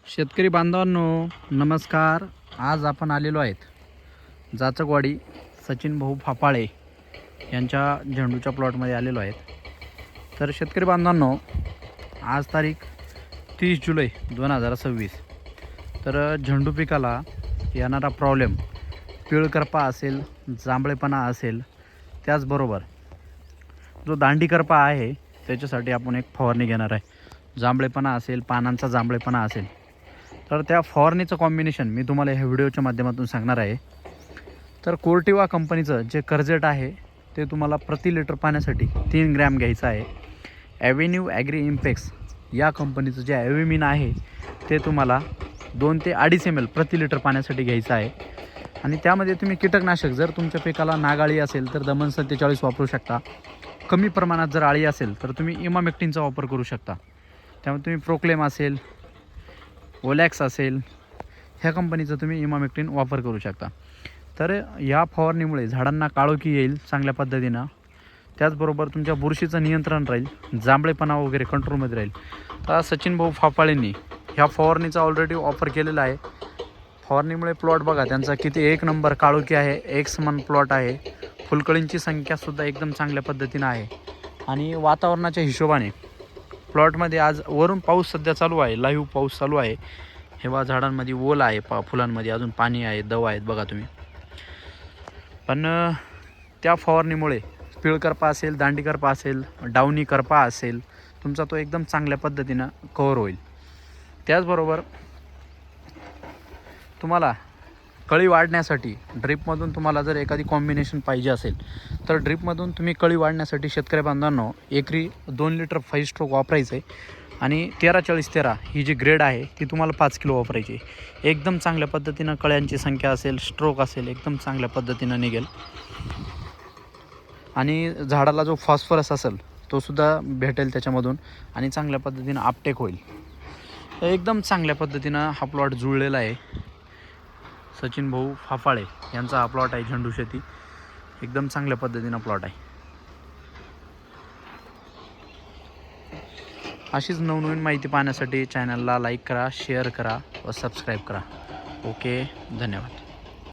शेतकरी बांधवांनो नमस्कार। आज आपण आलेलो आहेत जाचकवाडी सचिन भाऊ फापाळे यांच्या झेंडूच्या प्लॉटमध्ये आलेलो आहेत। तर शेतकरी बांधवांनो आज तारीख 30 जुलै 2026। तर झेंडू पिकाला येणारा प्रॉब्लेम पिळकरपा असेल, जांभळेपणा असेल, त्याचबरोबर जो दांडी करपा आहे त्याच्यासाठी आपण एक फवारणी घेणार आहे। जांभळेपणा असेल, पानांचा जांभळेपणा असेल, तर त्या फवारणीचं कॉम्बिनेशन मी तुम्हाला ह्या व्हिडिओच्या माध्यमातून सांगणार आहे। तर कोर्टिवा कंपनीचं जे कर्जेट आहे ते तुम्हाला प्रति लिटर पाण्यासाठी 3 ग्रॅम घ्यायचं आहे। ॲव्हेन्यू ॲग्री इम्पेक्स या कंपनीचं जे ॲव्हेमिन आहे ते तुम्हाला 2 ते 2.5 ml प्रति लिटर पाण्यासाठी घ्यायचं आहे। आणि त्यामध्ये तुम्ही कीटकनाशक जर तुमच्या पिकाला नागाळी असेल तर दमन 47 वापरू शकता। कमी प्रमाणात जर आळी असेल तर तुम्ही इमामेक्टिनचा वापर करू शकता। त्यामुळे तुम्ही प्रोक्लेम असेल, ओलॅक्स असेल, ह्या कंपनीचं तुम्ही इमामेक्टिन वापर करू शकता। तर या फवारणीमुळे झाडांना काळोखी येईल चांगल्या पद्धतीनं, त्याचबरोबर तुमच्या बुरशीचं नियंत्रण राहील, जांभळेपणा वगैरे कंट्रोलमध्ये राहील। तर सचिन भाऊ फापाळेंनी ह्या फवारणीचा ऑलरेडी वापर केलेला आहे। फवारणीमुळे प्लॉट बघा त्यांचा किती एक नंबर काळोखी आहे, एक समान प्लॉट आहे। फुलकळींची संख्यासुद्धा एकदम चांगल्या पद्धतीनं आहे। आणि वातावरणाच्या हिशोबाने प्लॉटमध्ये आज वरून पाऊस सध्या चालू आहे, लाईव्ह पाऊस चालू आहे। हेवा झाडांमध्ये ओल आहे, फुलांमध्ये अजून पाणी आहे, दवा आहेत बघा तुम्ही। पण त्या फवारणीमुळे पिळकरपा असेल, दांडी करपा असेल, डावणी करपा असेल, तुमचा तो एकदम चांगल्या पद्धतीनं कव्हर होईल। त्याचबरोबर तुम्हाला कळी वाढण्यासाठी ड्रिपमधून तुम्हाला जर एखादी कॉम्बिनेशन पाहिजे असेल तर ड्रिपमधून तुम्ही कळी वाढण्यासाठी शेतकरी बांधवांनो एकरी 2 लिटर 5 स्ट्रोक वापरायचं आहे। आणि 13-40-13 ही जी ग्रेड आहे ती तुम्हाला 5 किलो वापरायची आहे। एकदम चांगल्या पद्धतीनं कळ्यांची संख्या असेल, स्ट्रोक असेल, एकदम चांगल्या पद्धतीनं निघेल। आणि झाडाला जो फॉस्फरस असेल तो सुद्धा भेटेल त्याच्यामधून आणि चांगल्या पद्धतीनं आपटेक होईल। तर एकदम चांगल्या पद्धतीनं हा प्लॉट जुळलेला आहे। सचिन भाऊ फापाळे यांचा हा प्लॉट आहे, झेंडू शेती एकदम चांगल्या पद्धतीनं प्लॉट आहे। अशीच नवनवीन माहिती पाहण्यासाठी चॅनलला लाईक करा, शेअर करा व सबस्क्राईब करा। ओके, धन्यवाद।